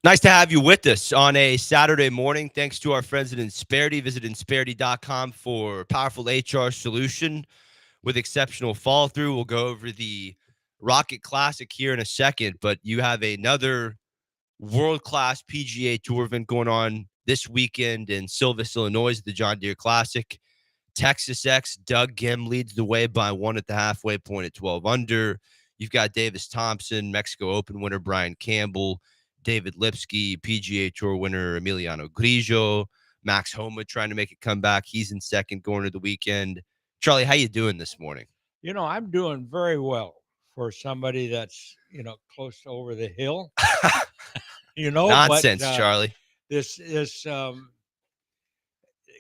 Nice to have you with us on a Saturday morning. Thanks to our friends at Insperity. Visit Insperity.com for powerful HR solution with exceptional follow through. We'll go over the Rocket Classic here in a second, but you have another world class PGA Tour event going on this weekend in Silvis, Illinois, at the John Deere Classic. Texas X, Doug Gim leads the way by one at the halfway point at 12 under. You've got Davis Thompson, Mexico Open winner Brian Campbell, David Lipsky, PGA Tour winner Emiliano Grillo, Max Homa trying to make a comeback. He's in second going to the weekend. Charlie, how you doing this morning? I'm doing very well for somebody that's, close to over the hill, but Nonsense, Charlie. this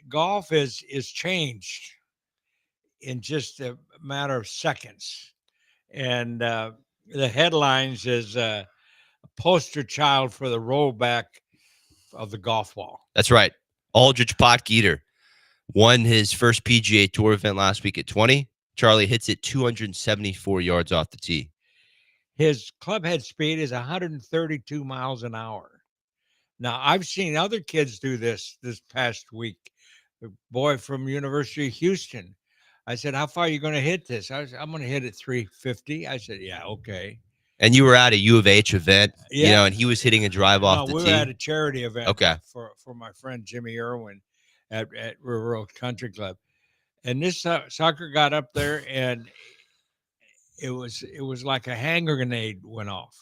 golf is changed in just a matter of seconds. And the headlines is a poster child for the rollback of the golf ball. That's right. Aldrich Potgieter won his first PGA Tour event last week at 20. Charlie hits it 274 yards off the tee. His club head speed is 132 miles an hour. Now, I've seen other kids do this past week. A boy from University of Houston. I said, "How far are you going to hit this?" I'm going to hit it 350. I said, "Yeah, okay." And you were at a U of H event, Yeah. and he was hitting a drive off the we tee. were at a charity event Okay. for my friend Jimmy Irwin at River Oaks Country Club. And this sucker got up there, and it was like a hand grenade went off.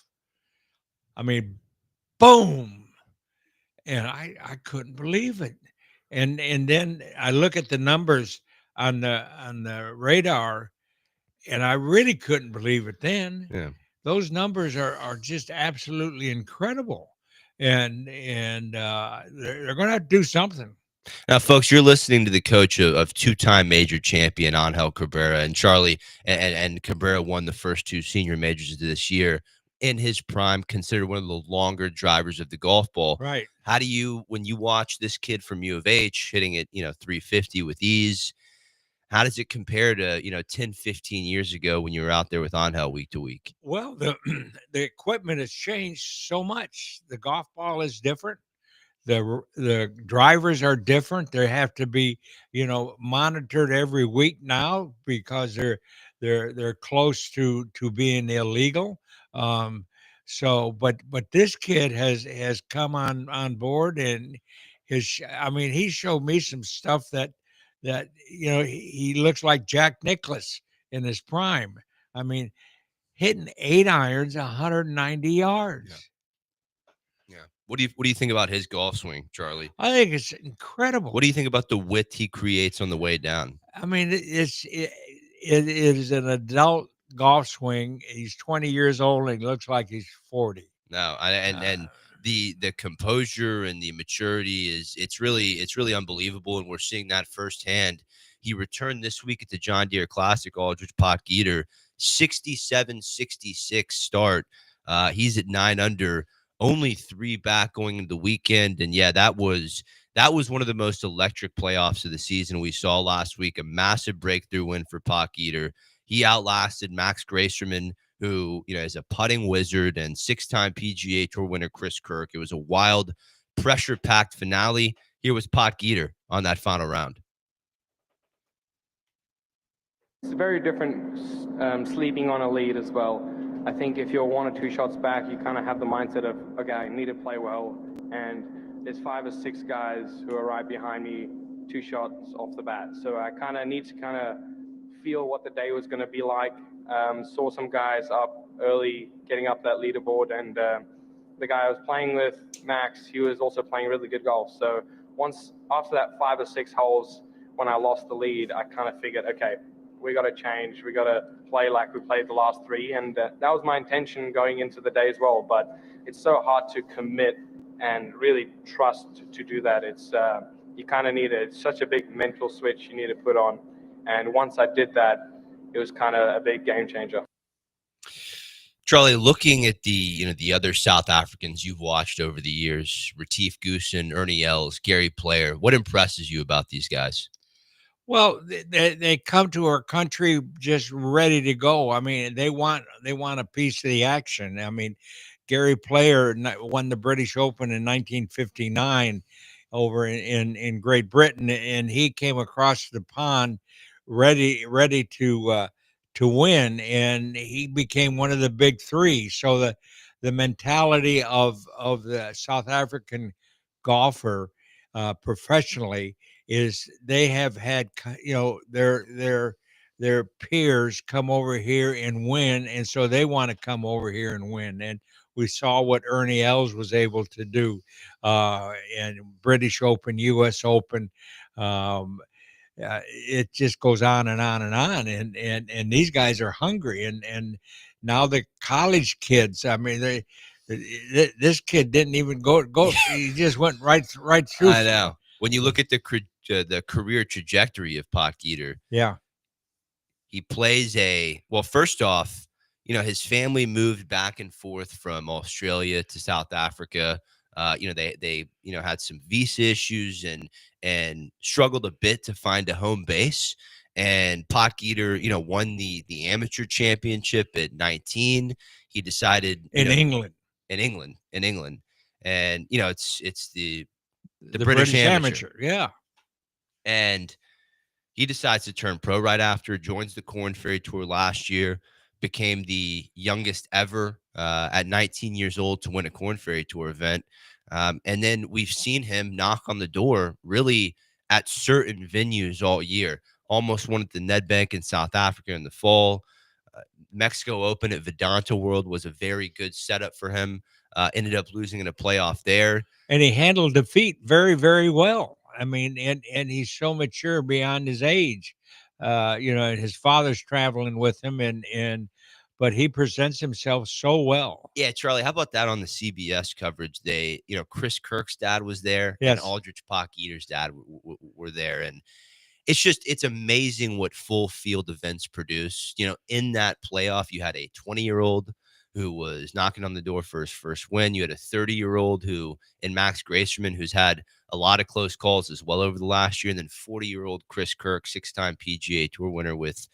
I mean, boom. And I couldn't believe it. And then I look at the numbers on the radar, and I really couldn't believe it then. Yeah. Those numbers are just absolutely incredible. And they're going to have to do something. Now, folks, you're listening to the coach of two-time major champion Angel Cabrera, and Charlie and Cabrera won the first two senior majors of this year. In his prime, considered one of the longer drivers of the golf ball. Right. How do you, when you watch this kid from U of H hitting it, 350 with ease, how does it compare to, 10, 15 years ago when you were out there with Angel week to week? Well, the the equipment has changed so much. The golf ball is different. The drivers are different. They have to be, monitored every week now because they're close to being illegal. But this kid has come on board, and he showed me some stuff that he looks like Jack Nicklaus in his prime. I mean, hitting 8 irons, 190 yards. Yeah. Yeah. What do you think about his golf swing, Charlie? I think it's incredible. What do you think about the width he creates on the way down? I mean, it is an adult golf swing. He's 20 years old and he looks like he's 40. No, and the composure and the maturity it's really unbelievable, and we're seeing that firsthand. He returned this week at the John Deere Classic, Aldrich Potgieter, 67-66 start. He's at 9 under, only 3 back going into the weekend, and yeah, that was one of the most electric playoffs of the season we saw last week. A massive breakthrough win for Potgieter. He outlasted Max Gracerman, who, is a putting wizard, and 6-time PGA Tour winner Chris Kirk. It was a wild, pressure-packed finale. Here was Potgieter on that final round. It's very different sleeping on a lead as well. I think if you're 1 or 2 shots back, you kind of have the mindset of, okay, I need to play well. And there's 5 or 6 guys who are right behind me, 2 shots off the bat. So I kind of need to feel what the day was going to be like. Saw some guys up early, getting up that leaderboard, and the guy I was playing with, Max, he was also playing really good golf. So after that 5 or 6 holes, when I lost the lead, I kind of figured, okay, we got to change. We got to play like we played the last 3, and that was my intention going into the day as well. But it's so hard to commit and really trust to do that. It's you kind of need it's such a big mental switch you need to put on. And once I did that, it was kind of a big game changer. Charlie, looking at the other South Africans you've watched over the years, Retief Goosen, Ernie Els, Gary Player, what impresses you about these guys? Well, they come to our country just ready to go. I mean, they want a piece of the action. I mean, Gary Player won the British Open in 1959 over in Great Britain, and he came across the pond ready to win, and he became one of the big three. So the mentality of the South African golfer professionally is they have had their peers come over here and win, and so they want to come over here and win. And we saw what Ernie Els was able to do in British Open, U.S. Open. Um, it just goes on and on and on, and these guys are hungry, and now the college kids. I mean, this kid didn't even go. He just went right through. I know. When you look at the career trajectory of Pot Geter, Yeah. he plays first off, his family moved back and forth from Australia to South Africa. They had some visa issues and struggled a bit to find a home base. And Pot Geter, won the amateur championship at 19. He decided in England. And it's the British amateur. Yeah. And he decides to turn pro right after, joins the Corn Ferry Tour last year, became the youngest ever at 19 years old to win a Corn Ferry Tour event. And then we've seen him knock on the door really at certain venues all year. Almost won at the Nedbank in South Africa in the fall. Mexico Open at Vedanta World was a very good setup for him. Ended up losing in a playoff there. And he handled defeat very, very well. I mean, and he's so mature beyond his age. His father's traveling with him, but he presents himself so well. Yeah, Charlie, how about that on the CBS coverage? Chris Kirk's dad was there, yes, and Aldrich Pot Geter's dad were there, and it's amazing what full field events produce. In that playoff, you had a 20-year-old who was knocking on the door for his first win. You had a 30-year-old in Max Gracerman, who's had a lot of close calls as well over the last year. And then 40-year-old Chris Kirk, 6-time PGA Tour winner with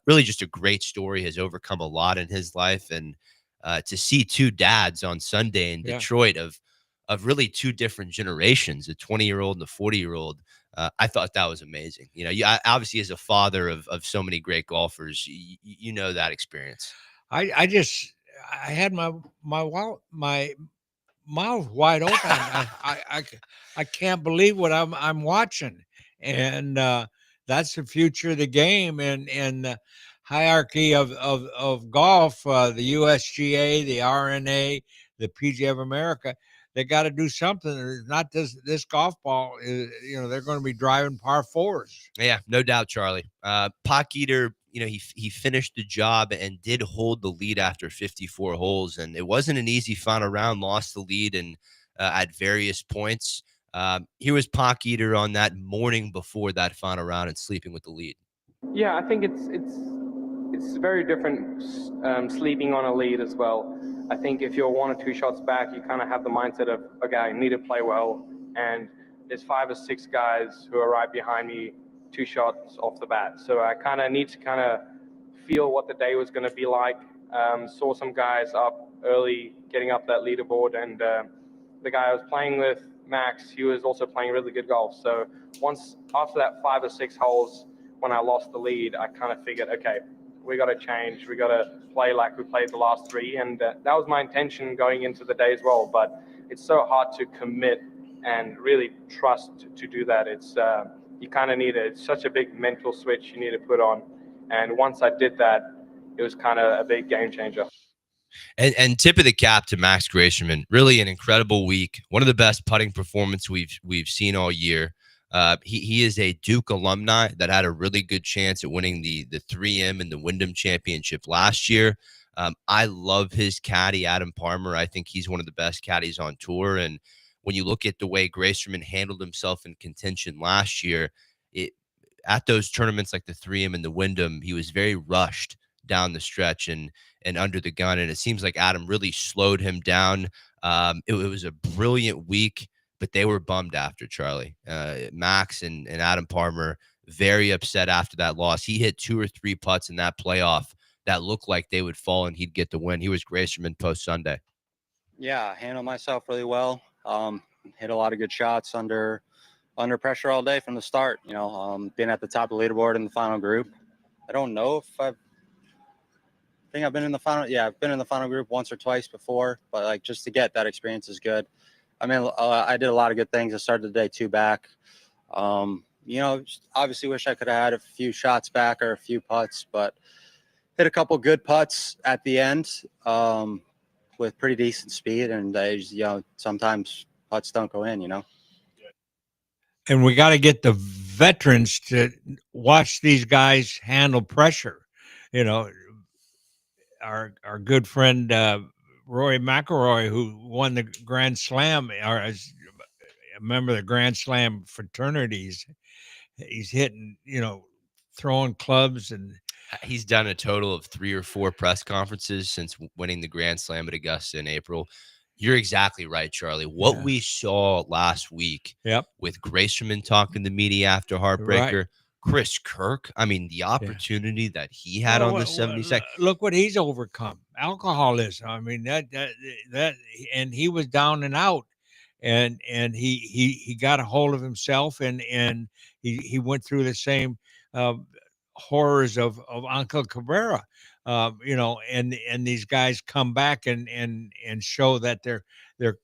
really just a great story, has overcome a lot in his life. And to see two dads on Sunday in Detroit of really two different generations, a 20-year-old and a 40-year-old, I thought that was amazing. Obviously as a father of so many great golfers, you know that experience. I had my mouth wide open. I can't believe what I'm watching, and that's the future of the game, and the hierarchy of golf. The USGA, the RNA, the PGA of America. They got to do something. It's not this golf ball. They're going to be driving par fours. Yeah, no doubt, Charlie. Pot Geter, he finished the job and did hold the lead after 54 holes, and it wasn't an easy final round. Lost the lead and at various points. Here was Pot Geter on that morning before that final round and sleeping with the lead. Yeah, I think it's very different sleeping on a lead as well. I think if you're 1 or 2 shots back, you kind of have the mindset of, okay, I need to play well, and there's 5 or 6 guys who are right behind me 2 shots off the bat. So I kind of need to feel what the day was going to be like. Saw some guys up early getting up that leaderboard, and the guy I was playing with, Max, he was also playing really good golf. So after that 5 or 6 holes, when I lost the lead, I kind of figured, okay, we got to change. We got to play like we played the last 3. And that was my intention going into the day as well. But it's so hard to commit and really trust to do that. It's you kind of need it's such a big mental switch you need to put on. And once I did that, it was kind of a big game changer. And tip of the cap to Max Gracerman. Really an incredible week. One of the best putting performances we've seen all year. He is a Duke alumni that had a really good chance at winning the 3M and the Wyndham Championship last year. I love his caddy, Adam Palmer. I think he's one of the best caddies on tour. And when you look at the way Gracerman handled himself in contention last year, at those tournaments like the 3M and the Wyndham, he was very rushed down the stretch and under the gun. And it seems like Adam really slowed him down. It was a brilliant week, but they were bummed after, Charlie. Max and Adam Palmer, very upset after that loss. He hit 2 or 3 putts in that playoff that looked like they would fall and he'd get the win. He was Gracerman post-Sunday. Yeah, handle myself really well. Hit a lot of good shots under pressure all day from the start. Been at the top of the leaderboard in the final group. I don't know if I think I've been in the final. Yeah, I've been in the final group once or twice before, but like just to get that experience is good. I mean, I did a lot of good things. I started the day 2 back. Obviously wish I could have had a few shots back or a few putts, but hit a couple good putts at the end with pretty decent speed. And sometimes putts don't go in. And we got to get the veterans to watch these guys handle pressure. You know, our good friend Rory McIlroy, who won the Grand Slam, or as a member of the Grand Slam fraternities, he's hitting, throwing clubs, and He's done a total of 3 or 4 press conferences since winning the Grand Slam at Augusta in April. You're exactly right, Charlie. What Yeah. we saw last week Yep. with Grayson talking to the media after Right. Heartbreaker, Chris Kirk, I mean, the opportunity that he had on the 72nd. Look what he's overcome: alcoholism. I mean that, and he was down and out, and he got a hold of himself, and he went through the same uh, horrors of Uncle Cabrera. And these guys come back and show that they're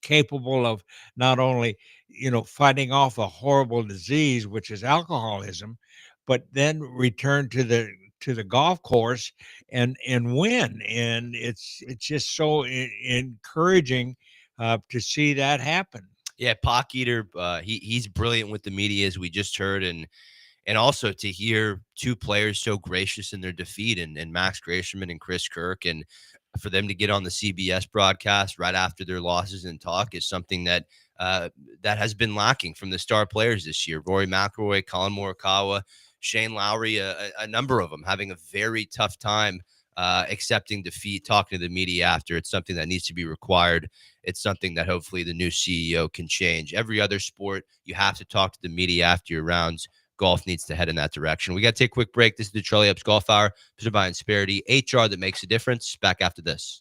capable of not only fighting off a horrible disease, which is alcoholism, but then return to the golf course and win. And it's just so encouraging to see that happen. Yeah, Pock Eater, he's brilliant with the media, as we just heard, and also to hear 2 players so gracious in their defeat, and Max Grayson and Chris Kirk, and for them to get on the CBS broadcast right after their losses and talk is something that that has been lacking from the star players this year. Rory McIlroy, Colin Morikawa, Shane Lowry, a number of them having a very tough time accepting defeat, talking to the media after. It's something that needs to be required. It's something that hopefully the new CEO can change. Every other sport, you have to talk to the media after your rounds. Golf needs to head in that direction. We got to take a quick break. This is the Charlie Epps Golf Hour, presented by Insperity, HR that makes a difference. Back after this.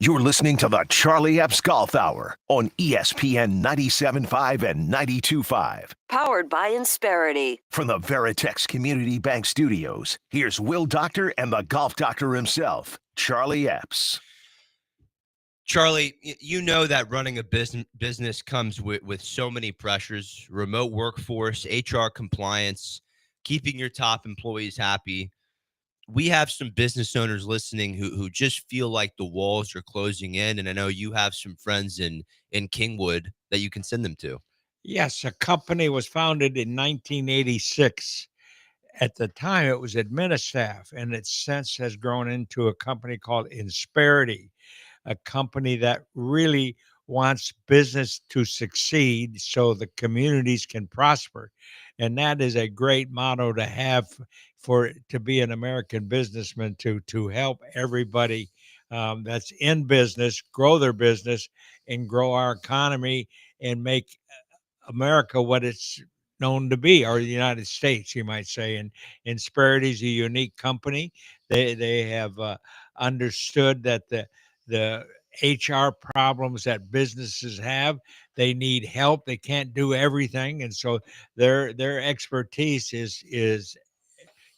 You're listening to the Charlie Epps Golf Hour on ESPN 97.5 and 92.5. Powered by Insperity. From the Veritex Community Bank Studios, here's Will Doctor and the golf doctor himself, Charlie Epps. Charlie, you know that running a business comes with so many pressures: remote workforce, HR compliance, keeping your top employees happy. We have some business owners listening who just feel like the walls are closing in, and I know you have some friends in Kingwood that you can send them to. Yes, a company was founded in 1986 At the time, it was Administaff, and its since has grown into a company called Insperity, a company that really wants business to succeed so the communities can prosper. And that is a great motto to have for to be an American businessman to help everybody that's in business grow their business and grow our economy and make America what it's known to be, or the United States, you might say. And Insperity is a unique company. They have understood that the HR problems that businesses have, they need help. They can't do everything, and so their expertise is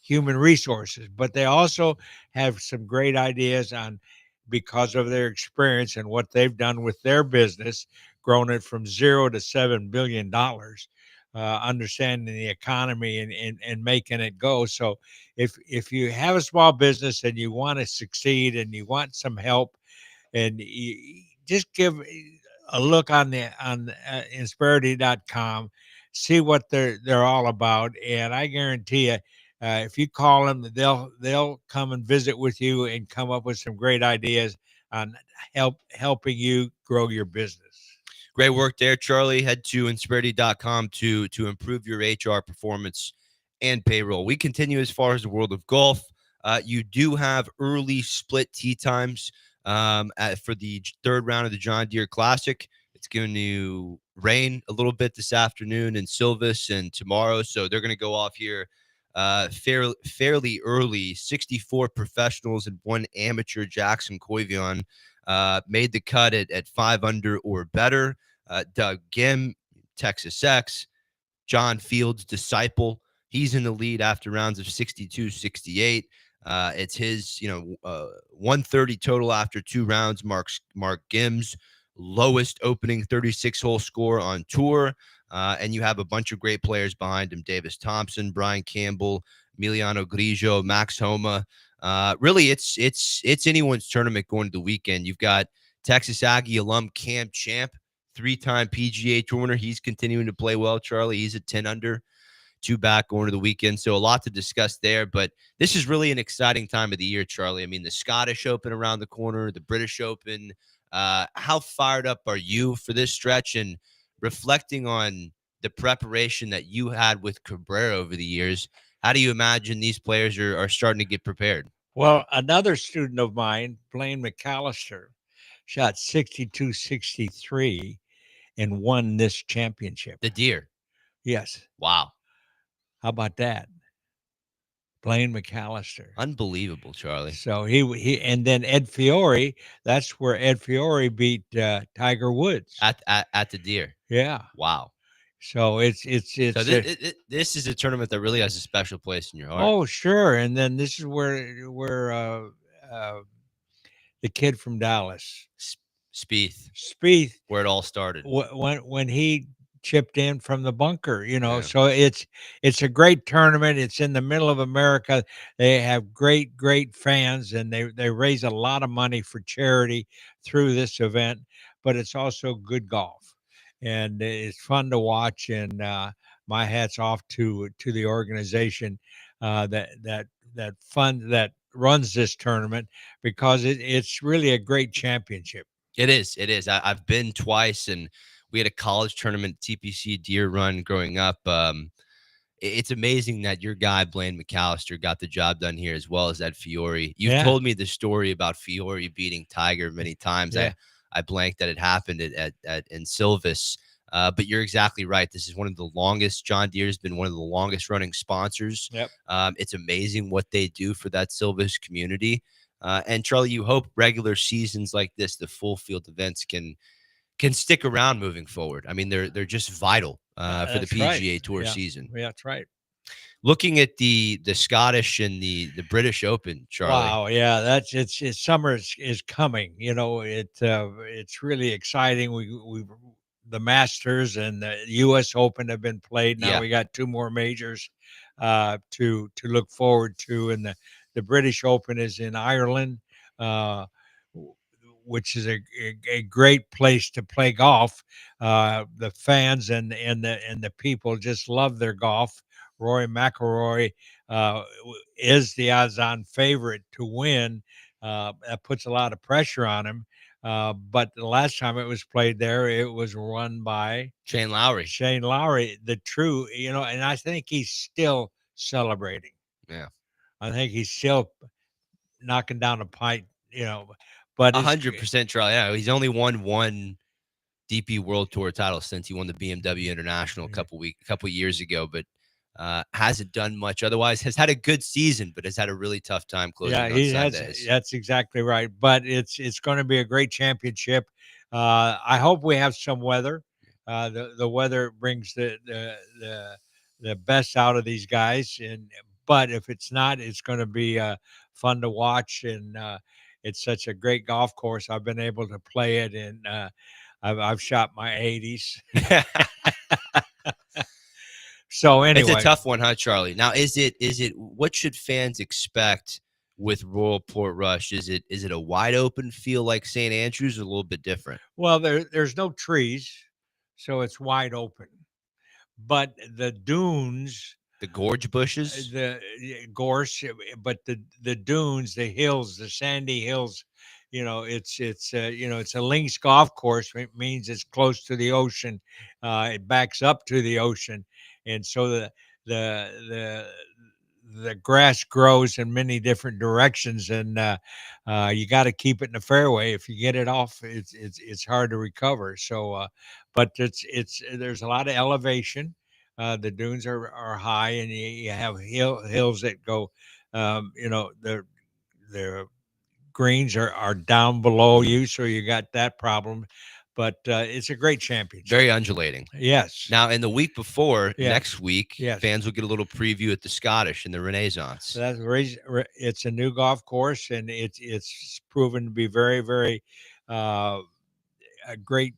human resources, but they also have some great ideas on because of their experience and what they've done with their business, grown it from 0 to $7 billion, understanding the economy and making it go. So if you have a small business and you want to succeed and you want some help, and you just give a look on the on insperity.com, see what they're all about, and I guarantee you, if you call them, they'll come and visit with you and come up with some great ideas on helping you grow your business. Great work there, Charlie. Head to insperity.com to improve your HR performance and payroll. We continue as far as the world of golf. You do have early split tee times for the third round of the John Deere Classic. It's going to rain a little bit this afternoon in Silvis and tomorrow, so they're going to go off here fairly early. 64 professionals and one amateur, Jackson Koivion, made the cut at 5 under or better. Doug Gim, Texas X, John Fields' disciple. He's in the lead after rounds of 62, 68. It's his, 130 total after 2 rounds. Mark Gim's lowest opening 36-hole score on tour. And you have a bunch of great players behind him: Davis Thompson, Brian Campbell, Emiliano Grigio, Max Homa. Really, it's anyone's tournament going to the weekend. You've got Texas Aggie alum Cam Champ, 3-time PGA Tour winner. He's continuing to play well, Charlie. He's at 10 under, 2 back going to the weekend. So a lot to discuss there. But this is really an exciting time of the year, Charlie. I mean, the Scottish Open around the corner, the British Open. How fired up are you for this stretch? And reflecting on the preparation that you had with Cabrera over the years, how do you imagine these players are starting to get prepared? Well, another student of mine, Blaine McAllister, shot 62, 63 and won this championship. The Deer. Yes. Wow. How about that? Blaine McAllister. Unbelievable, Charlie. So he and then Ed Fiore, that's where Ed Fiore beat Tiger Woods. At the Deer. Yeah. Wow. So it's So this is a tournament that really has a special place in your heart. Oh, sure. And then this is where the kid from Dallas, Spieth, where it all started. when he chipped in from the bunker, Yeah. So it's a great tournament. It's in the middle of America. They have great fans, and they raise a lot of money for charity through this event, but it's also good golf, and it's fun to watch. And my hat's off to the organization that fund that runs this tournament, because it's really a great championship. It is. I've been twice, and we had a college tournament, TPC Deer Run, growing up. It's amazing that your guy, Blaine McAllister, got the job done here as well as Ed Fiore. You've told me the story about Fiore beating Tiger many times. Yeah. I blanked that it happened in Silvis. But you're exactly right. This is one of the longest. John Deere has been one of the longest running sponsors. Yep. It's amazing what they do for that Silvis community. And Charlie, you hope regular seasons like this, the full field events, can stick around moving forward. I mean, they're just vital for the PGA Tour season. Yeah, that's right. Looking at the Scottish and the British Open, Charlie. Wow, yeah, that's it's summer is coming. It's really exciting. We the Masters and the U.S. Open have been played. Now we got 2 more majors to look forward to, and the British Open is in Ireland, which is a great place to play golf. The fans and the people just love their golf. Rory McIlroy is the odds-on favorite to win. That puts a lot of pressure on him. But the last time it was played there, it was won by Shane Lowry. Shane Lowry, the true, and I think he's still celebrating. Yeah. I think he's still knocking down a pint, but 100%, Charlie. Yeah, he's only won one DP World Tour title since he won the BMW International a couple years ago, but hasn't done much otherwise. Has had a good season, but has had a really tough time closing on Sundays. That's exactly right. But it's going to be a great championship. I hope we have some weather. The weather brings the best out of these guys, but if it's not, it's going to be fun to watch, and it's such a great golf course. I've been able to play it, and I've shot my 80s. So anyway, it's a tough one, huh, Charlie? Now, is it what should fans expect with Royal Portrush? Is it a wide open feel like St. Andrews, or a little bit different? Well, there's no trees, so it's wide open. But the dunes, the gorge bushes, the gorse, but the dunes, the hills, the sandy hills, it's a links golf course. It means it's close to the ocean. It backs up to the ocean, and so the the grass grows in many different directions, and you got to keep it in the fairway. If you get it off, it's hard to recover. So, but there's a lot of elevation. The dunes are high, and you have hills that go, the greens are down below you, so you got that problem. But it's a great championship. Very undulating. Yes. Now, in the week before, Yes. next week, Yes. fans will get a little preview at the Scottish in the Renaissance. It's a new golf course, and it's proven to be very, very a great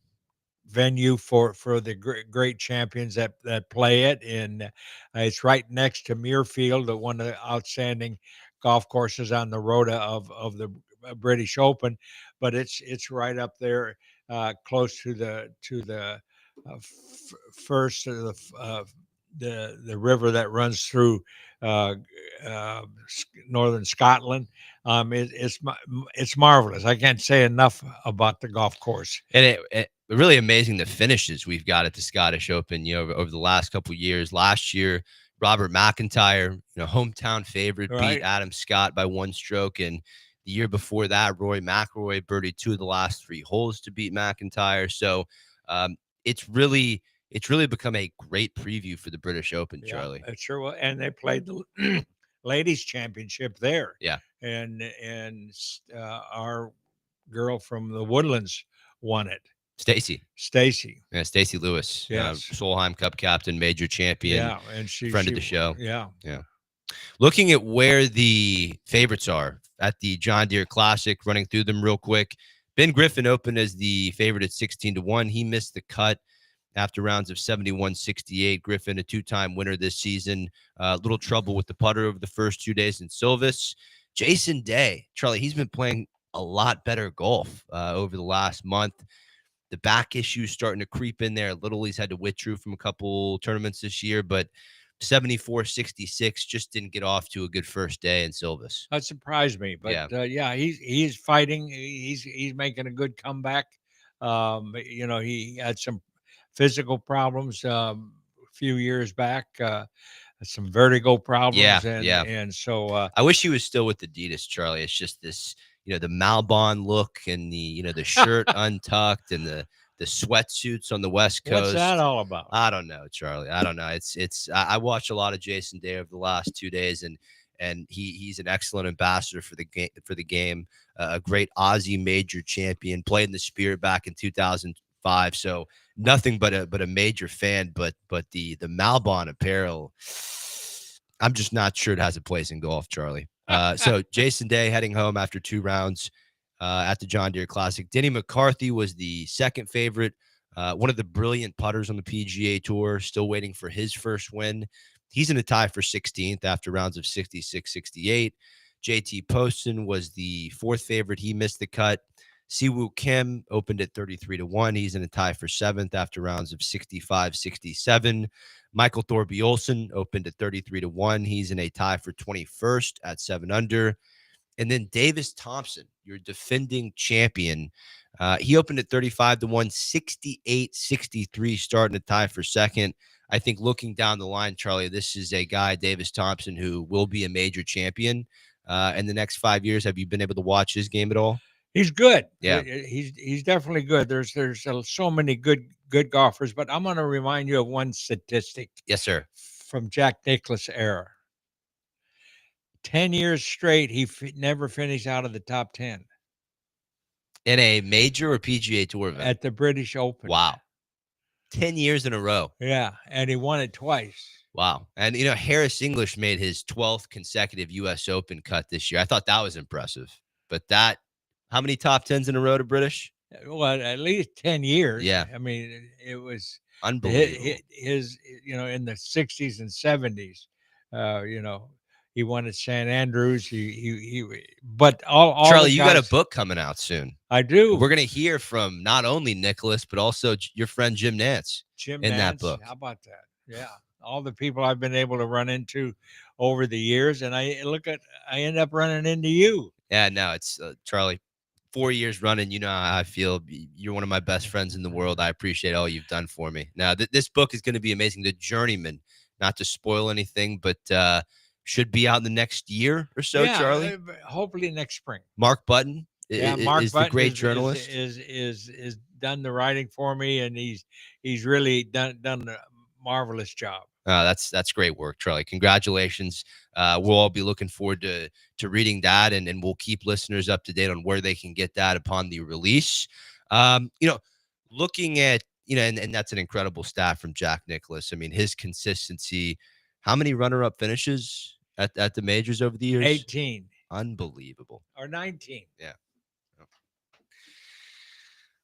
venue for the great champions that play it. And it's right next to Muirfield, one of the outstanding golf courses on the road of the British Open. But it's right up there, close to the first of the river that runs through uh, northern Scotland. It's marvelous. I can't say enough about the golf course. And it really amazing the finishes we've got at the Scottish Open. Over the last couple of years. Last year, Robert McIntyre, hometown favorite, beat Adam Scott by one stroke, and the year before that, Rory McIlroy birdied 2 of the last 3 holes to beat McIntyre. So it's really become a great preview for the British Open, Charlie. It sure will. And they played the ladies championship there. Yeah. And our girl from the Woodlands won it. Stacy. Yeah, Stacy Lewis. Yes. Solheim Cup captain, major champion. Yeah. And friend of the show. Yeah. Yeah. Looking at where the favorites are at the John Deere Classic, running through them real quick. Ben Griffin opened as the favorite at 16-1. He missed the cut after rounds of 71-68. Griffin, a 2-time winner this season. Little trouble with the putter over the first 2 days in Silvis. Jason Day, Charlie, he's been playing a lot better golf over the last month. The back issues starting to creep in there a little. He's had to withdraw from a couple tournaments this year, but 74-66 just didn't get off to a good first day in Silvis. That surprised me, but he's fighting. He's making a good comeback. He had some physical problems a few years back, some vertigo problems. And so I wish he was still with Adidas, Charlie. It's just this, the Malbon look and the shirt untucked and the sweatsuits on the West Coast. What's that all about? I don't know, Charlie. I don't know. I watched a lot of Jason Day over the last 2 days, and he's an excellent ambassador for the game. A great Aussie major champion, played in the Spirit back in 2005. So nothing but a major fan. But the Malbon apparel, I'm just not sure it has a place in golf, Charlie. So Jason Day heading home after 2 rounds at the John Deere Classic. Denny McCarthy was the second favorite. One of the brilliant putters on the PGA Tour, still waiting for his first win. He's in a tie for 16th after rounds of 66-68. JT Poston was the 4th favorite. He missed the cut. Siwoo Kim opened at 33-1. He's in a tie for 7th after rounds of 65, 67. Michael Thorby Olsen opened at 33-1. He's in a tie for 21st at 7 under. And then Davis Thompson, your defending champion, he opened at 35-1, 68-63, starting to tie for second. I think looking down the line, Charlie, this is a guy, Davis Thompson, who will be a major champion in the next 5 years. Have you been able to watch his game at all? He's good. Yeah. He's definitely good. There's so many good golfers, but I'm going to remind you of one statistic. Yes, sir. From Jack Nicklaus' era. 10 years straight, he never finished out of the top 10. In a major or PGA Tour event? At the British Open. Wow. 10 years in a row. Yeah, and he won it twice. Wow. And, Harris English made his 12th consecutive U.S. Open cut this year. I thought that was impressive. But how many top 10s in a row to British? Well, at least 10 years. Yeah. I mean, it was unbelievable. His in the 60s and 70s, he won at St. Andrews. But all Charlie, you got a book coming out soon. I do. We're going to hear from not only Nicholas, but also your friend Jim Nance in that book. How about that? Yeah. All the people I've been able to run into over the years. And I end up running into you. Yeah, no, it's Charlie, 4 years running. You know how I feel. You're one of my best friends in the world. I appreciate all you've done for me. Now, this book is going to be amazing. The Journeyman, not to spoil anything, but should be out in the next year or so, Charlie. Hopefully next spring. Mark Button Mark is Button the great journalist. Is done the writing for me, and he's really done a marvelous job. That's great work, Charlie. Congratulations. We'll all be looking forward to reading that, and we'll keep listeners up to date on where they can get that upon the release. Looking at, and that's an incredible stat from Jack Nicklaus. I mean, his consistency. How many runner-up finishes at the majors over the years? 18. Unbelievable. Or 19. Yeah.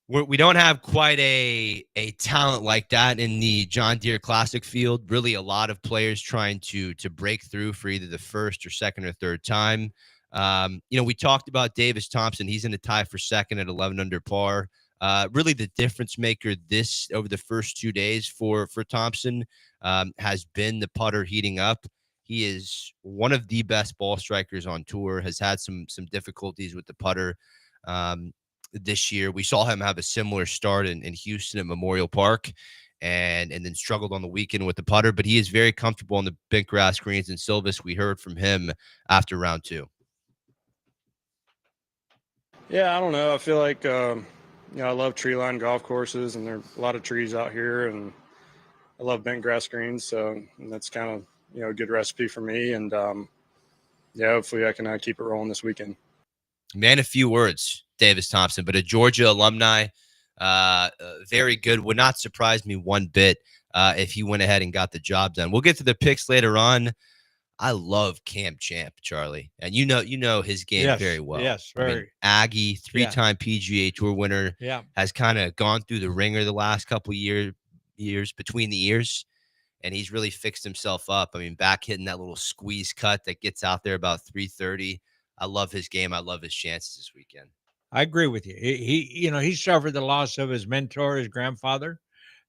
We don't have quite a talent like that in the John Deere Classic field. Really, a lot of players trying to break through for either the first or second or third time. We talked about Davis Thompson. He's in a tie for second at 11 under par. Really, the difference maker over the first 2 days for Thompson has been the putter heating up. He is one of the best ball strikers on tour. Has had some difficulties with the putter. This year, we saw him have a similar start in Houston at Memorial Park, and then struggled on the weekend with the putter. But he is very comfortable on the bent grass greens and Silvis. We heard from him after round 2. Yeah, I don't know. I feel like I love tree line golf courses, and there are a lot of trees out here, and I love bent grass greens, so that's kind of a good recipe for me. And hopefully I can keep it rolling this weekend. Man, a few words, Davis Thompson, but a Georgia alumni, very good. Would not surprise me one bit if he went ahead and got the job done. We'll get to the picks later on. I love Cam Champ, Charlie, and you know his game very well. Yes, very. I mean, Aggie, 3-time PGA Tour winner, has kind of gone through the ringer the last couple years between the ears, and he's really fixed himself up. I mean, back hitting that little squeeze cut that gets out there about 330. I love his game. I love his chances this weekend. I agree with you. He suffered the loss of his mentor, his grandfather.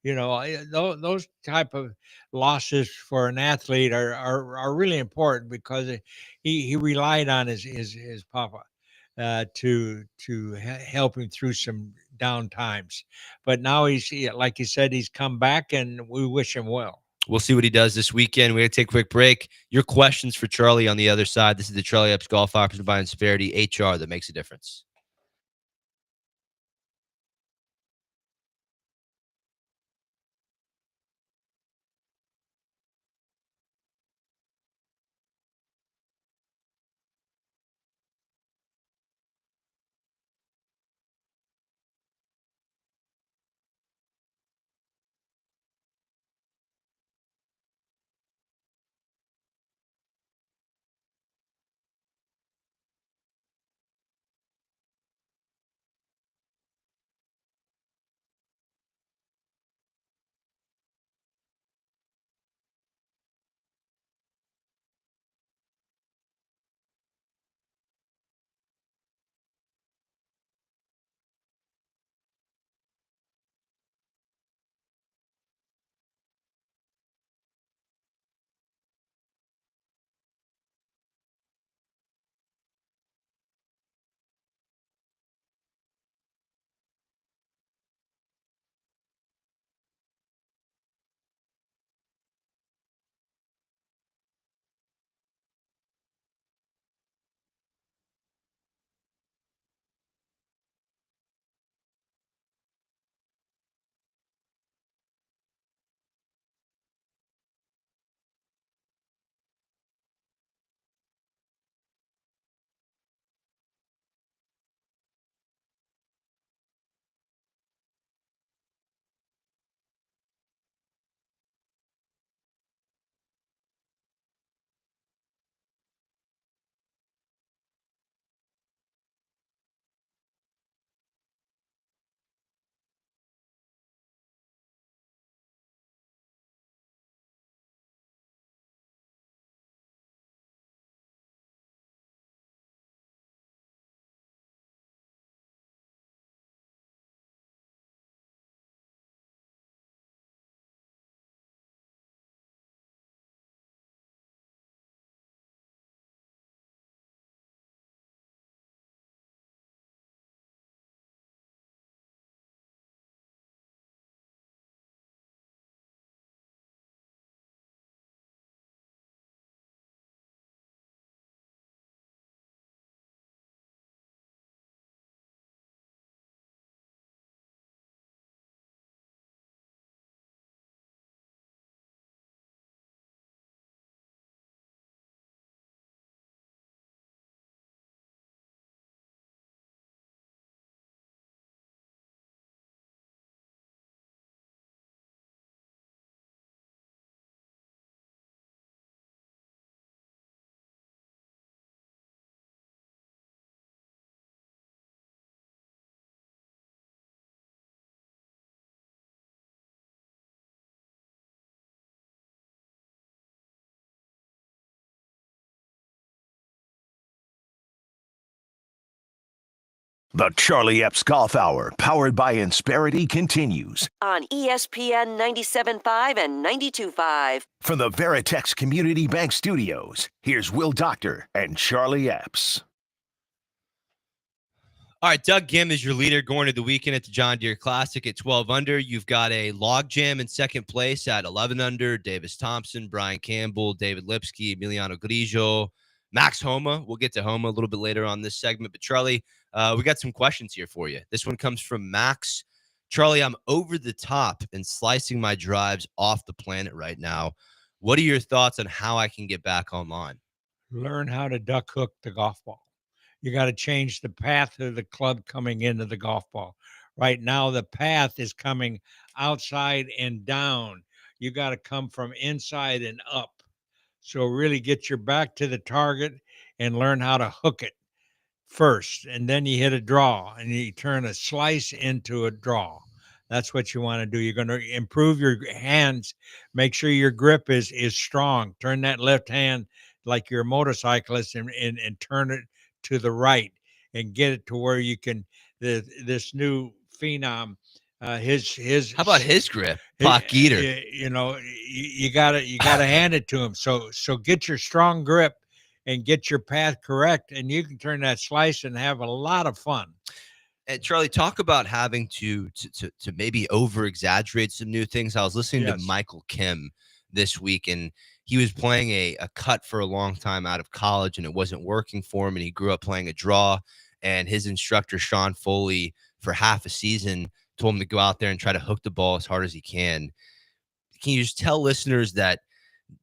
Those type of losses for an athlete are really important, because he relied on his papa to help him through some down times. But now like you said, he's come back, and we wish him well. We'll see what he does this weekend. We're going to take a quick break. Your questions for Charlie on the other side. This is the Charlie Epps Golf Hour presented by Insperity, HR that makes a difference. The Charlie Epps Golf Hour, powered by Insperity, continues on ESPN 97.5 and 92.5. from the Veritex Community Bank Studios. Here's Will Doctor and Charlie Epps. All right, Doug Gim is your leader going to the weekend at the John Deere Classic at 12 under. You've got a logjam in second place at 11 under. Davis Thompson, Brian Campbell, David Lipsky, Emiliano Grigio, Max Homa. We'll get to Homa a little bit later on this segment. But, Charlie, we got some questions here for you. This one comes from Max. Charlie, I'm over the top and slicing my drives off the planet right now. What are your thoughts on how I can get back online? Learn how to duck hook the golf ball. You got to change the path of the club coming into the golf ball. Right now, the path is coming outside and down. You got to come from inside and up. So really get your back to the target and learn how to hook it first. And then you hit a draw and you turn a slice into a draw. That's what you want to do. You're going to improve your hands. Make sure your grip is strong. Turn that left hand like you're a motorcyclist and turn it to the right and get it to where you can this new phenom his How about his grip? Pock eater. You gotta hand it to him. So get your strong grip and get your path correct, and you can turn that slice and have a lot of fun. And Charlie, talk about having to maybe over exaggerate some new things. I was listening to Michael Kim this week, and he was playing a cut for a long time out of college, and it wasn't working for him. And he grew up playing a draw, and his instructor, Sean Foley, for half a season, told him to go out there and try to hook the ball as hard as he can. Can you just tell listeners that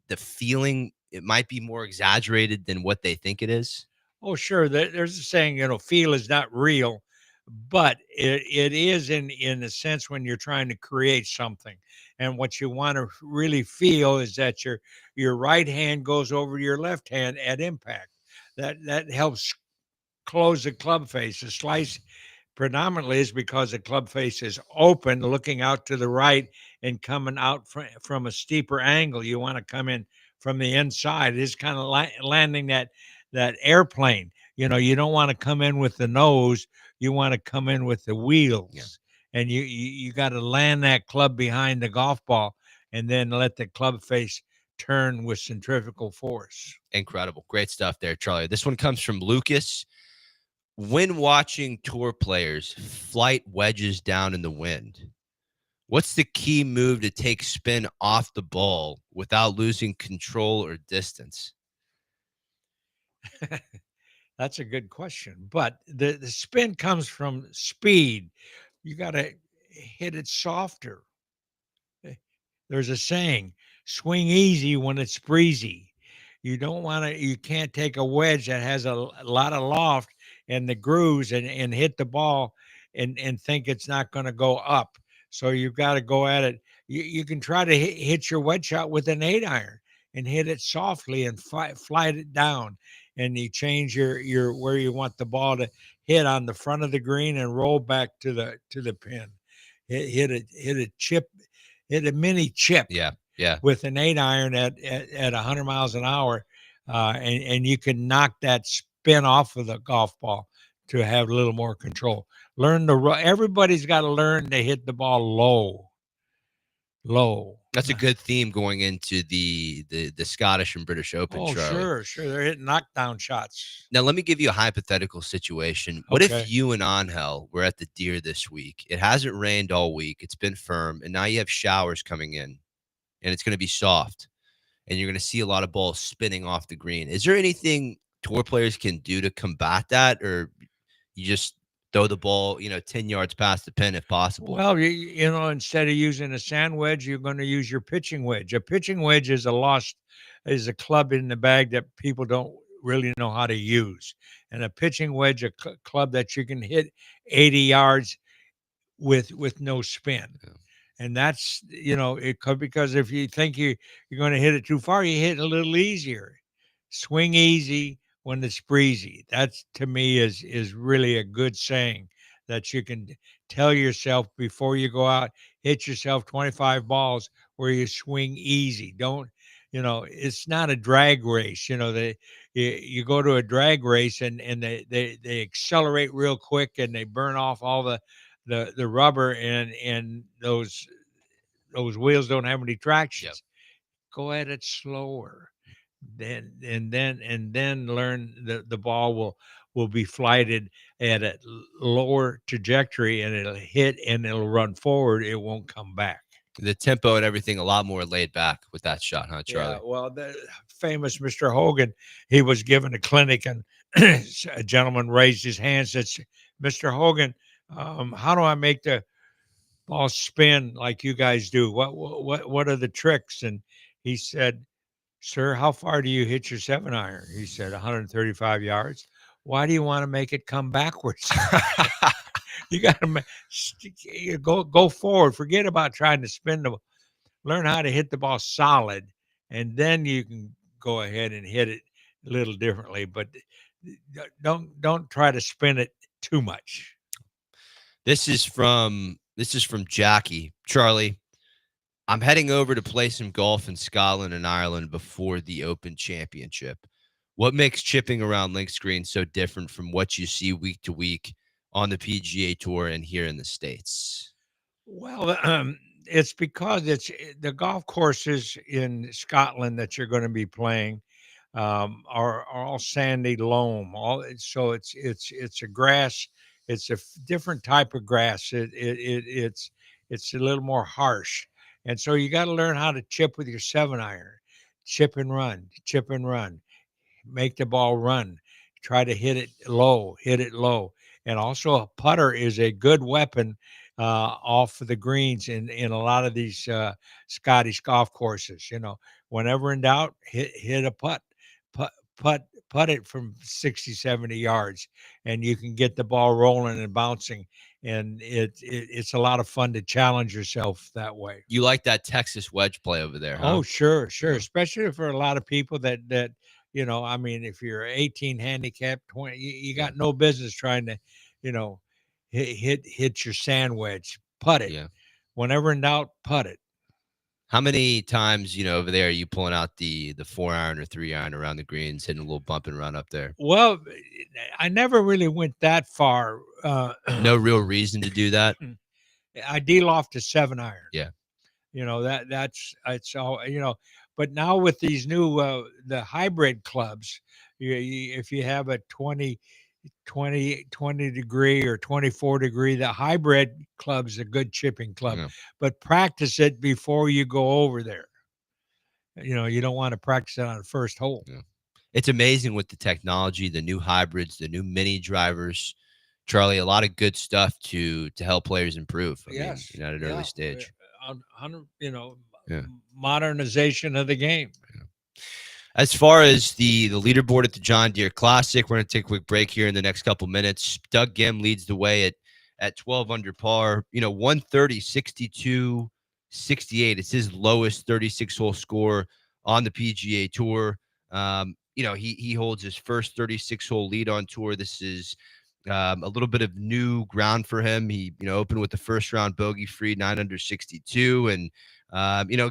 the feeling, it might be more exaggerated than what they think it is? Oh, sure. There's a saying, feel is not real, but it is in a sense when you're trying to create something. And what you want to really feel is that your right hand goes over your left hand at impact. That helps close the club face. The slice predominantly is because the club face is open, looking out to the right and coming out from a steeper angle. You want to come in from the inside. It's kind of landing that airplane. You don't want to come in with the nose. You want to come in with the wheels. Yeah. And you got to land that club behind the golf ball and then let the club face turn with centrifugal force. Incredible. Great stuff there, Charlie. This one comes from Lucas. When watching tour players flight wedges down in the wind, what's the key move to take spin off the ball without losing control or distance? That's a good question. But the spin comes from speed. You got to hit it softer. There's a saying, swing easy when it's breezy. You can't take a wedge that has a lot of loft and the grooves and hit the ball and think it's not going to go up. So you've got to go at it. You can try to hit your wedge shot with an 8-iron and hit it softly and fly it down. And you change your where you want the ball to hit on the front of the green and roll back to the pin. Hit a mini chip. Yeah. With an 8-iron at 100 miles an hour, and you can knock that spin off of the golf ball to have a little more control. Everybody's got to learn to hit the ball low. That's a good theme going into the Scottish and British Open. Oh, Charlie. Sure. They're hitting knockdown shots. Now, let me give you a hypothetical situation. What if you and Angel were at the Deer this week? It hasn't rained all week. It's been firm, and now you have showers coming in. And it's going to be soft, and you're going to see a lot of balls spinning off the green. Is there anything tour players can do to combat that, or you just throw the ball, 10 yards past the pin if possible? Well, instead of using a sand wedge, you're going to use your pitching wedge. A pitching wedge is a club in the bag that people don't really know how to use. And a pitching wedge, a club that you can hit 80 yards with no spin. Yeah. And that's, it could, because if you think you're going to hit it too far, you hit it a little easier. Swing easy when it's breezy. That's, to me, is really a good saying that you can tell yourself before you go out. Hit yourself 25 balls where you swing easy. Don't, it's not a drag race. You go to a drag race and they accelerate real quick and they burn off all the rubber and those wheels don't have any tractions. Go at it slower. Then learn the ball will be flighted at a lower trajectory and it'll hit and it'll run forward. It won't come back. The tempo and everything a lot more laid back with that shot, huh, Charlie? Yeah, well, the famous Mr. Hogan, he was given a clinic, and a gentleman raised his hand, said, "Mr. Hogan, how do I make the ball spin like you guys do? What are the tricks?" And he said, "Sir, how far do you hit your 7-iron?" He said, 135 yards. "Why do you want to make it come backwards?" You got to go forward. Forget about trying to spin the. Learn how to hit the ball solid, and then you can go ahead and hit it a little differently. But don't try to spin it too much. This is from Jackie. Charlie, I'm heading over to play some golf in Scotland and Ireland before the Open Championship. What makes chipping around links green so different from what you see week to week on the PGA Tour and here in the States? Well, it's because it's the golf courses in Scotland that you're going to be playing are all sandy loam. So it's a grass. It's a different type of grass. It's a little more harsh, and so you got to learn how to chip with your 7-iron, chip and run, make the ball run. Try to hit it low. And also, a putter is a good weapon off of the greens in a lot of these Scottish golf courses. Whenever in doubt, hit a putt, putt it from 60, 70 yards, and you can get the ball rolling and bouncing. And it's a lot of fun to challenge yourself that way. You like that Texas wedge play over there, huh? Oh, sure. Yeah. Especially for a lot of people that I mean, if you're 18 handicap, 20, you got no business trying to, you know, hit your sand wedge. Putt it. Yeah. Whenever in doubt, putt it. How many times, over there, are you pulling out the 4-iron or 3-iron around the greens, hitting a little bump and run up there? Well, I never really went that far. No real reason to do that. I deal off to 7-iron. Yeah. That's it's all but now with these new the hybrid clubs, if you have a 20 degree or 24 degree, the hybrid club's a good chipping club. Yeah. But practice it before you go over there. You don't want to practice it on the first hole. Yeah. It's amazing with the technology, the new hybrids, the new mini drivers. Charlie, a lot of good stuff to help players improve. I mean, at an early stage. Yeah. Modernization of the game. Yeah. As far as the leaderboard at the John Deere Classic, we're going to take a quick break here in the next couple minutes. Doug Gim leads the way at 12 under par. 130, 62, 68. It's his lowest 36-hole score on the PGA Tour. He holds his first 36-hole lead on tour. This is a little bit of new ground for him. He, opened with the first round bogey free 9 under 62. And,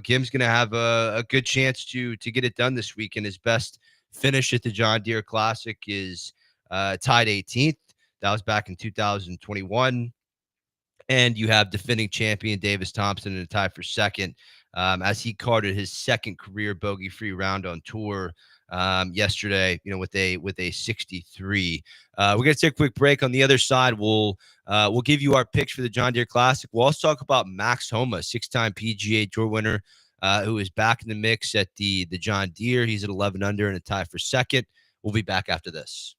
Gim's going to have a good chance to get it done this week. And his best finish at the John Deere Classic is tied 18th. That was back in 2021. And you have defending champion Davis Thompson in a tie for second as he carded his second career bogey-free round on tour yesterday, with a 63. We're going to take a quick break. On the other side, we'll give you our picks for the John Deere Classic. We'll also talk about Max Homa, 6-time PGA Tour winner, who is back in the mix at the John Deere. He's at 11 under and a tie for second. We'll be back after this.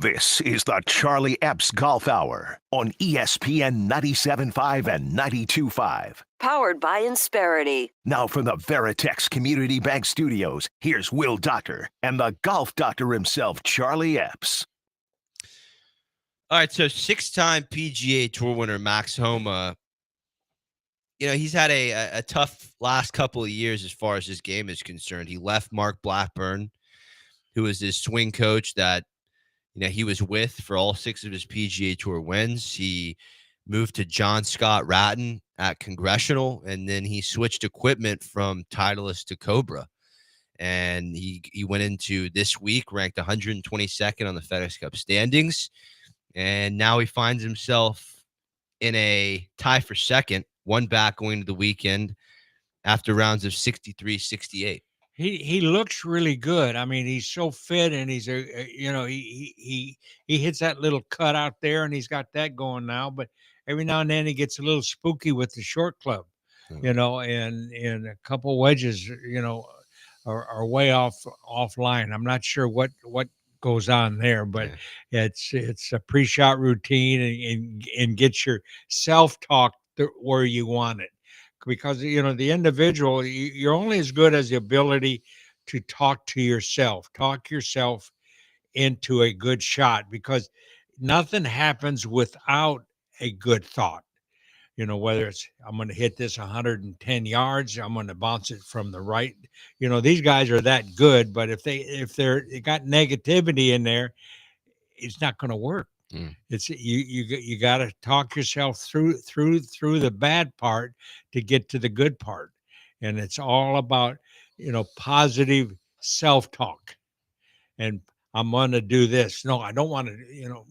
This is the Charlie Epps Golf Hour on ESPN 97.5 and 92.5. Powered by Insperity. Now from the Veritex Community Bank Studios, here's Will Doctor and the golf doctor himself, Charlie Epps. All right, so 6-time PGA Tour winner Max Homa, he's had a tough last couple of years as far as his game is concerned. He left Mark Blackburn, who was his swing coach that he was with for all 6 of his PGA Tour wins. He moved to John Scott Ratton at Congressional, and then he switched equipment from Titleist to Cobra. And he went into this week ranked 122nd on the FedEx Cup standings. And now he finds himself in a tie for second, one back going into the weekend after rounds of 63, 68. He looks really good. I mean, he's so fit, and he's he hits that little cut out there, and he's got that going now. But every now and then he gets a little spooky with the short club, and a couple wedges, are way offline. I'm not sure what goes on there, but it's a pre-shot routine and get your self-talk where you want it. Because the individual, you're only as good as the ability to talk yourself into a good shot, because nothing happens without a good thought. Whether it's I'm going to hit this 110 yards, I'm going to bounce it from the right. These guys are that good, but if they got negativity in there, it's not going to work. It's you got to talk yourself through the bad part to get to the good part, and it's all about positive self-talk. And I'm going to do this. No, I don't want to.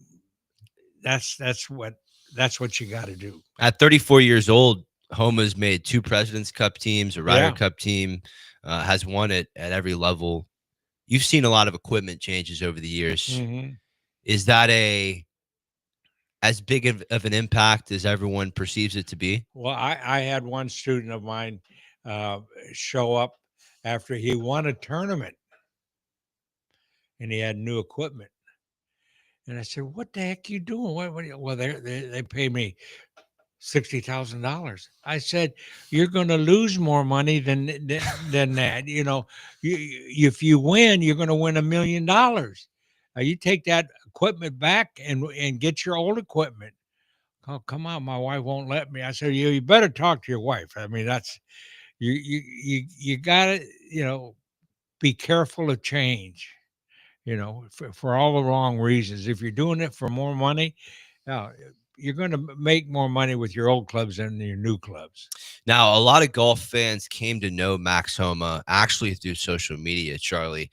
That's what you got to do. At 34 years old, Homa's made 2 President's Cup teams, a Ryder Cup team, has won it at every level. You've seen a lot of equipment changes over the years. Mm-hmm. Is that as big of an impact as everyone perceives it to be? Well, I had one student of mine show up after he won a tournament, and he had new equipment. And I said, "What the heck are you doing?" Well, they paid me $60,000. I said, "You're going to lose more money than that. If you win, you're going to win $1 million. You take that equipment back and get your old equipment." "Oh, come on, my wife won't let me." I said, "You better talk to your wife. I mean, that's you got to be careful of change. For all the wrong reasons. If you're doing it for more money, you're going to make more money with your old clubs than your new clubs." Now, a lot of golf fans came to know Max Homa actually through social media, Charlie.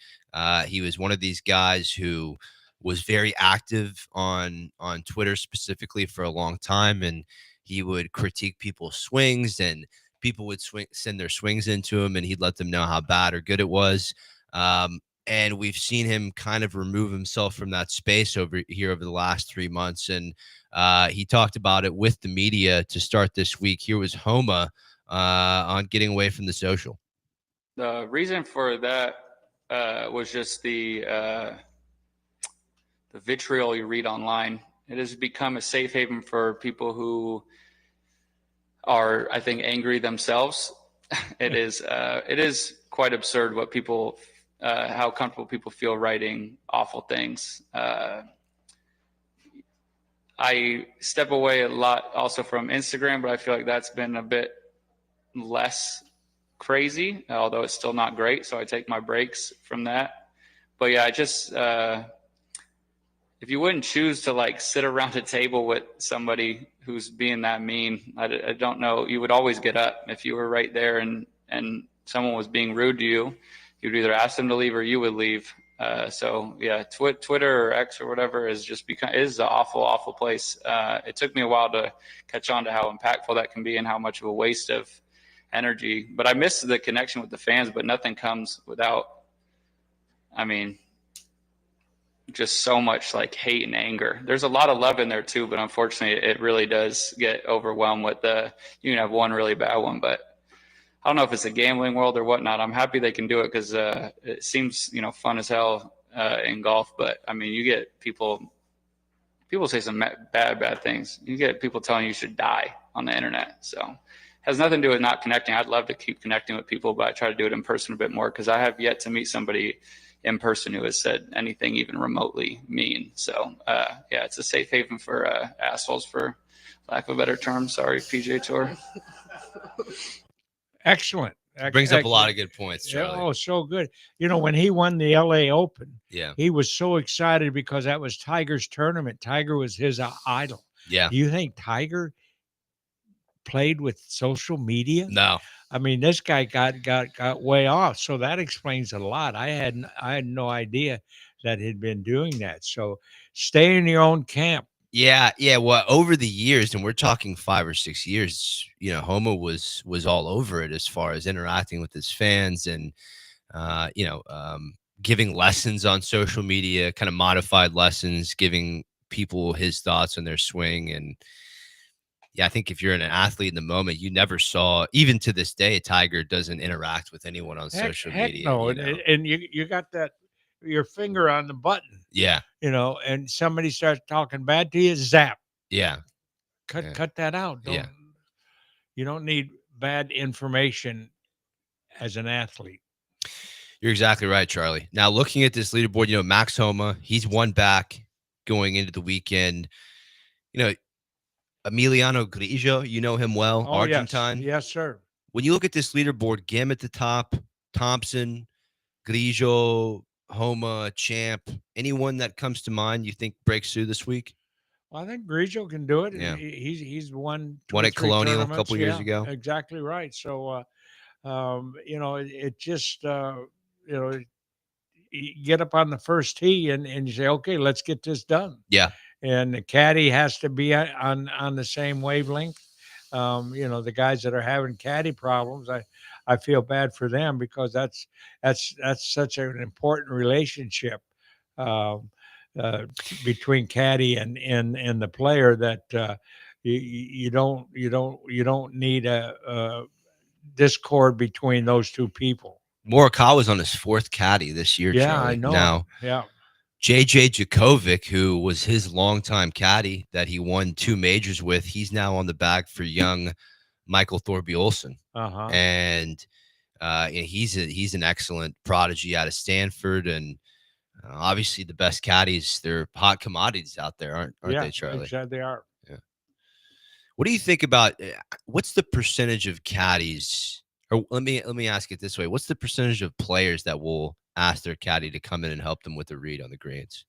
He was one of these guys who was very active on Twitter specifically for a long time, and he would critique people's swings, and people would send their swings into him, and he'd let them know how bad or good it was. And we've seen him kind of remove himself from that space over the last 3 months. And he talked about it with the media to start this week. Here was Homa on getting away from the social. The reason for that was just the vitriol you read online. It has become a safe haven for people who are, I think, angry themselves. It is quite absurd what people how comfortable people feel writing awful things. I step away a lot also from Instagram, but I feel like that's been a bit less crazy, although it's still not great. So I take my breaks from that. But yeah, I just, if you wouldn't choose to sit around a table with somebody who's being that mean, I don't know, you would always get up. If you were right there and someone was being rude to you, you'd either ask them to leave or you would leave. So yeah, Twitter or X or whatever is an awful place. It took me a while to catch on to how impactful that can be and how much of a waste of energy. But I miss the connection with the fans, but nothing comes without, just so much hate and anger. There's a lot of love in there too, but unfortunately it really does get overwhelmed with you can have one really bad one, but I don't know if it's a gambling world or whatnot. I'm happy they can do it because it seems, fun as hell in golf. But I mean, you get people say some bad things. You get people telling you should die on the internet. So it has nothing to do with not connecting. I'd love to keep connecting with people, but I try to do it in person a bit more because I have yet to meet somebody in person who has said anything even remotely mean. So yeah, it's a safe haven for assholes, for lack of a better term. Sorry, PJ Tour. Excellent. Brings up a lot Excellent. of good points, Yeah, Charlie. oh, so good. You know, when he won the LA Open, Yeah. he was so excited because that was Tiger's tournament. Tiger was his idol. Yeah. Do you think Tiger played with social media? No. I mean, this guy got way off. So that explains a lot. I had no idea that he'd been doing that. So stay in your own camp. Yeah. Well, over the years, and we're talking 5 or 6 years, Homo was all over it as far as interacting with his fans and, giving lessons on social media, kind of modified lessons, giving people his thoughts on their swing. And yeah, I think if you're an athlete in the moment, you never saw, even to this day, Tiger doesn't interact with anyone on social media. No. And you got that, your finger on the button, Yeah. And somebody starts talking bad to you, zap. Yeah. Cut that out. Yeah. You don't need bad information as an athlete. You're exactly right, Charlie. Now, looking at this leaderboard, Max Homa, he's one back going into the weekend. Emiliano Grigio, you know him well, Argentine. Yes, sir. When you look at this leaderboard, Gim at the top, Thompson, Grigio, Homa, Champ, anyone that comes to mind you think breaks through this week? Well, I think Grigio can do it. Yeah. He's won at Colonial a couple years ago. Exactly right. So, it just, you get up on the first tee and you say, okay, let's get this done. Yeah. And the caddy has to be on the same wavelength. The guys that are having caddy problems, I feel bad for them because that's such an important relationship between caddy and the player that you don't need a discord between those two people. Morikawa's on his fourth caddy this year, Yeah, Charlie. I know. Now, Yeah. JJ Djokovic, who was his longtime caddy that he won 2 majors with, he's now on the bag for young Michael Thorpe Olsen. Uh-huh. And he's an excellent prodigy out of Stanford. And obviously the best caddies, they're hot commodities out there, aren't they, Charlie? Exactly, they are. Yeah. What do you think about what's the percentage of caddies? Or let me ask it this way: what's the percentage of players that will ask their caddy to come in and help them with a read on the greens?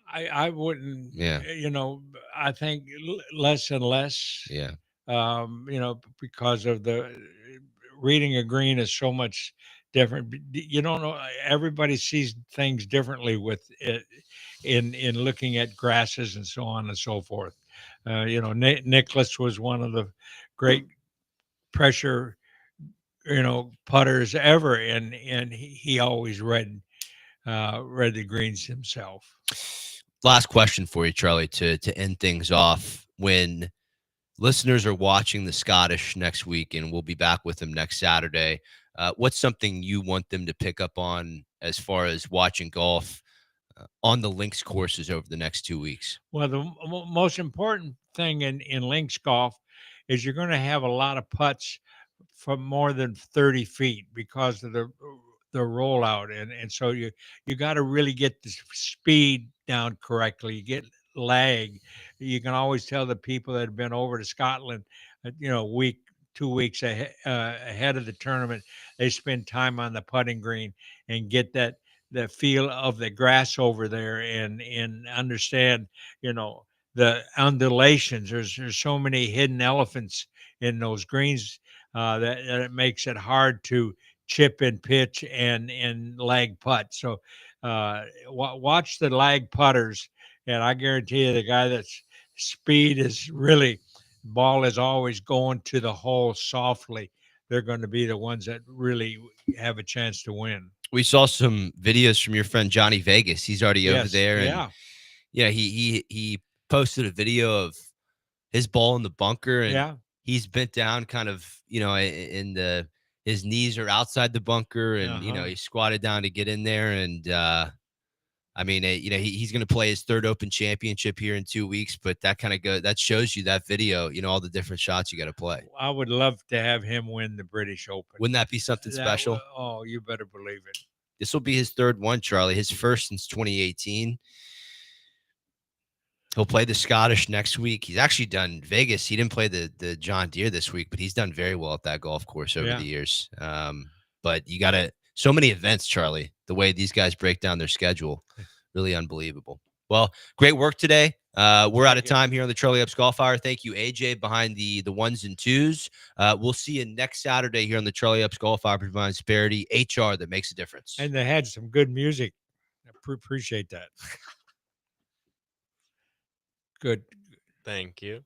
I wouldn't. Yeah. I think less and less. Yeah. Because of the reading a green is so much different. You don't know. Everybody sees things differently with it in looking at grasses and so on and so forth. Nicholas was one of the great pressure, putters ever, and he always read the greens himself. Last question for you, Charlie, to end things off. When listeners are watching the Scottish next week, and we'll be back with them next Saturday, what's something you want them to pick up on as far as watching golf on the links courses over the next 2 weeks? Well, the most important thing in links golf is you're going to have a lot of putts from more than 30 feet because of the rollout, and so you got to really get the speed down correctly. You get lag. You can always tell the people that have been over to Scotland, week 2 weeks ahead of the tournament, they spend time on the putting green and get the feel of the grass over there and understand, the undulations. There's so many hidden elephants in those greens that it makes it hard to chip and pitch and lag putt. So watch the lag putters, and I guarantee you the guy that's speed is really, ball is always going to the hole softly. They're going to be the ones that really have a chance to win. We saw some videos from your friend Johnny Vegas. He's already over there. And he posted a video of his ball in the bunker, and he's bent down kind of, in his knees are outside the bunker, and Uh-huh. he squatted down to get in there. And I mean, he's going to play his third Open Championship here in 2 weeks. But that shows you that video, all the different shots you got to play. I would love to have him win the British Open. Wouldn't that be something special? Oh, you better believe it. This will be his third one, Charlie. His first since 2018. He'll play the Scottish next week. He's actually done Vegas. He didn't play the John Deere this week, but he's done very well at that golf course over the years. But you got so many events, Charlie, the way these guys break down their schedule, really unbelievable. Well, great work today. We're out of time here on the Charlie Epps Golf Hour. Thank you, AJ, behind the ones and twos. We'll see you next Saturday here on the Charlie Epps Golf Hour. Provide Disparity, HR that makes a difference. And they had some good music. I appreciate that. Good. Thank you.